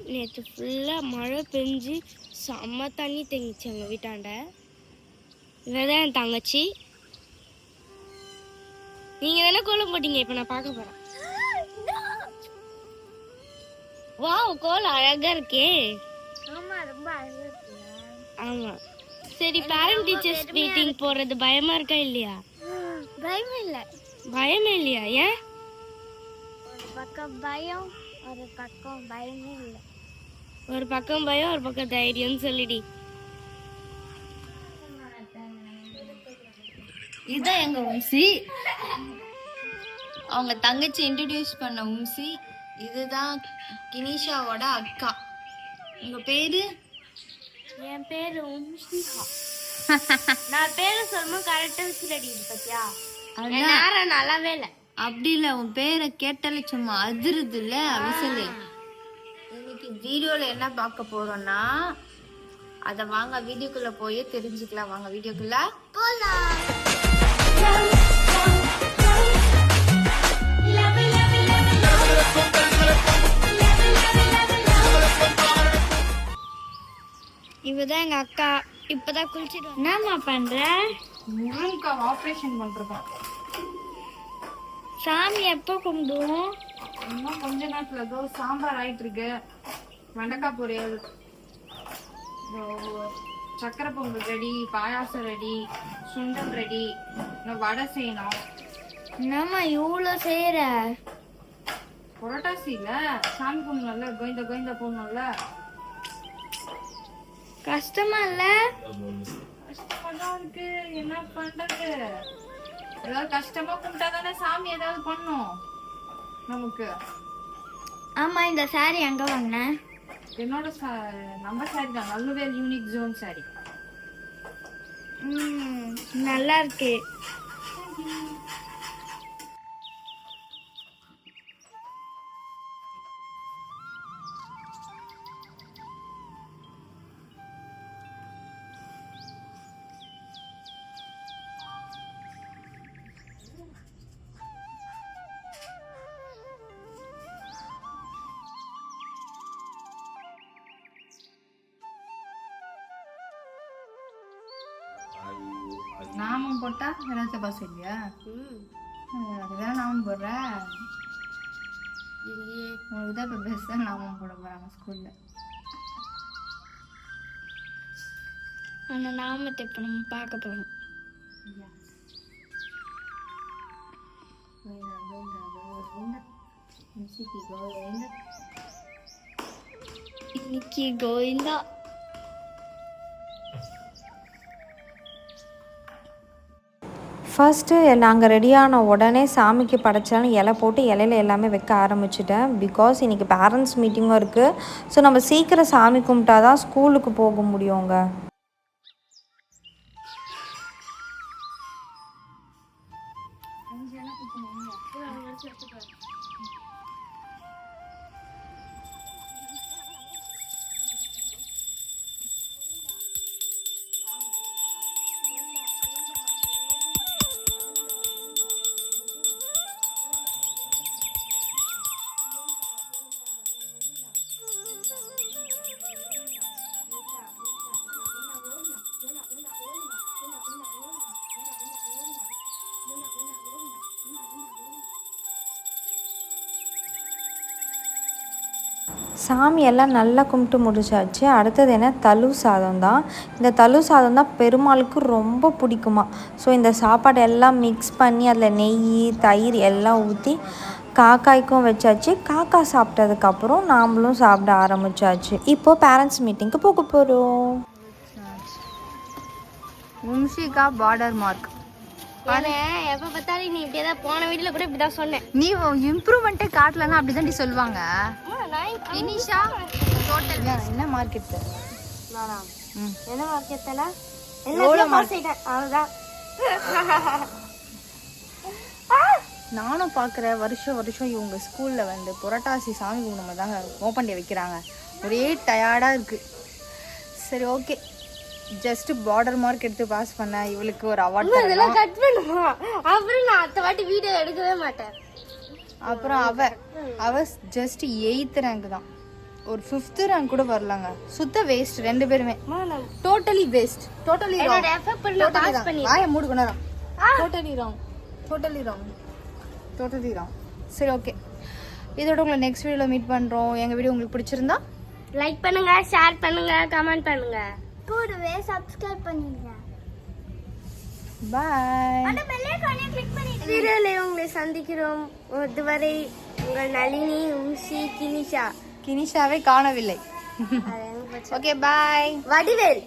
நேற்று ஃபுல்லாக மழை பெஞ்சு செம்ம தண்ணி தேங்கிச்சு எங்கள் வீட்டாண்ட. இவதான் என் தங்கச்சி. நீங்கள் தானே கோலம் போட்டீங்க, இப்போ நான் பார்க்க போகிறேன். வாவ், கோலம் அழகாக இருக்கே. ஆமாம், ரொம்ப அழகாக இருக்கு. ஆமாம். சரி, பேரண்ட் டீச்சர்ஸ் மீட்டிங் போகிறது பயமாக இருக்கா இல்லையா? பயமே இல்லை. பயமே இல்லையா? ஏன்? ஒரு பக்கம் பயம், ஒரு பக்கம் பயமே இல்லை. ஒரு பக்கம் பயம், ஒரு பக்கம் தைரியம்னு சொல்லிடி. இதுதான் எங்க உம்சி. அவங்க தங்கச்சி இன்ட்ரடியூஸ் பண்ண உம்சி. இதுதான் கினிஷாவோட அக்கா. உங்க பேரு? என் பேரு உம்சிகா. நான் பேரு சொல்லும்போது கரெக்டா விசிலடி பத்தியா? நேரம் நல்லாவே இல்லை. அப்படி இல்ல, உன் பேரை கேட்டாலே சும்மா அதிருது இல்ல விசிலு. இன்னைக்கு வீடியோல என்ன பார்க்க போறோம்னா அத வாங்க வீடியோக்குள்ள போய் தெரிஞ்சுக்கலாம். வாங்க வீடியோக்குள்ள போலாம். இவதான் எங்க அக்கா. இப்பதான் குளிச்சுட்டு என்னம்மா பண்ற? முருங்கக்காய் ஆபரேஷன் பண்றோம். சாமி எப்போ கும்பிடுவோம்? இன்னும் கொஞ்ச நேரத்துல ஏதோ சாம்பார் ஆயிட்டு இருக்கு, வெண்டைக்காய் பொரியல், சக்கரை பொங்கல் ரெடி, பாயாசம் ரெடி, சுண்டல் ரெடி, இன்னும் வடை செய்யணும். என்னம்மா இவ்வளோ செய்யற? புரட்டாசி இல்ல, சாமி கும்பிடணும்ல, கோயந்த கோயந்த போடணும்ல. கஷ்டமா இல்ல? கஷ்டமாதான் இருக்கு, என்ன பண்றது? ஏதாவது கஷ்டமா கும்பிட்டா தானே சாமி ஏதாவது பண்ணும் நமக்கு. ஆமா, இந்த சாரி எங்க வாங்கின? என்னோட நம்ம சாரி தான், நல்லவேல் யூனிக் ஜோன் சாரி. நல்லா இருக்கு. நாமம் போட்டா ஏதாச்சும் பாஸ் இல்லையா? அதுதான் நாமம் போடுற. உங்களுக்கு தான் இப்போ பெஸ்ட்டாக நாமம் போட போகிறாங்க ஸ்கூலில். அந்த நாமத்தை இப்போ நம்ம பார்க்க போகிறோம். இன்னைக்கு கோவிந்தா. ஃபர்ஸ்ட்டு நாங்கள் ரெடியான உடனே சாமிக்கு படைச்சாலும் இலை போட்டு இலையில எல்லாமே வைக்க ஆரம்பிச்சிட்டேன். பிகாஸ் இன்றைக்கி பேரண்ட்ஸ் மீட்டிங்கும் இருக்குது. ஸோ நம்ம சீக்கிரம் சாமி கும்பிட்டா தான் ஸ்கூலுக்கு போக முடியுங்க. சாமி எல்லாம் நல்லா கும்பிட்டு முடிச்சாச்சு. அடுத்தது என்ன, தலு சாதம் தான். இந்த தலு சாதம் தான் பெருமாளுக்கு ரொம்ப பிடிக்குமா. ஸோ இந்த சாப்பாடு எல்லாம் மிக்ஸ் பண்ணி அதில் நெய் தயிர் எல்லாம் ஊற்றி காக்காய்க்கும் வச்சாச்சு. காக்கா சாப்பிட்டதுக்கப்புறம் நாமளும் சாப்பிட ஆரம்பிச்சாச்சு. இப்போது பேரண்ட்ஸ் மீட்டிங்க்கு போக போகிறோம். உம்ஷிகா பார்டர் மார்க். எப்ப பார்த்தாலும் நீ இப்படியேதான், போன வீட்டுல கூட இப்படிதான் சொன்னேன். நீ இம்ப்ரூவ்மெண்ட்டே காட்டலன்னா அப்படிதான் சொல்லுவாங்க. இனிஷா டோட்டல் என்ன மார்க் எடுத்த? என்ன மார்க் எடுத்தல? எவ்வளவு மார்க் எடுத்தேன்? அவ்வளவுதான். நானும் பார்க்குறேன் வருஷம் வருஷம் இவங்க ஸ்கூலில் வந்து புரட்டாசி சாமி கும்பிடும்போது தாங்க ஓப்பன் டே வைக்கிறாங்க. ஒரே டயர்டாக இருக்குது. சரி ஓகே, ஜஸ்ட் பார்டர் மார்க் எடுத்து பாஸ் பண்ண இவளுக்கு ஒரு அவார்ட் இதெல்லாம் கட் பண்ணுமா? அப்புறம் நான் அடுத்த வாட்டி வீடியோ எடுக்கவே மாட்டேன். அப்புறம் அவ ஜஸ்ட் 8th ரேங்க் தான். ஒரு 5th ரேங்க் கூட வரலாங்க. சுத்த வேஸ்ட் ரெண்டு பேருமே. Totally waste. Totally wrong. வாயை மூடு கொண்டாரம். Totally wrong. Totally wrong. Totally wrong. சரி ஓகே, இதோட உங்களை நெக்ஸ்ட் வீடியோவில் மீட் பண்ணுறோம். எங்கள் வீடியோ உங்களுக்கு பிடிச்சிருந்தா லைக் பண்ணுங்க, ஷேர் பண்ணுங்க, கமெண்ட் பண்ணுங்க, கூடவே சப்ஸ்கிரைப் பண்ணுங்க. பாய். அந்த பெல் ஐகானை கிளிக் பண்ணிடுங்க. வீடியோல உங்களை சந்திக்கிறோம். அதுவரை உங்கள் நளினி, உம்சி, கினிஷா. கினிஷாவை காணவில்லை. Okay bye. வடிவேல்.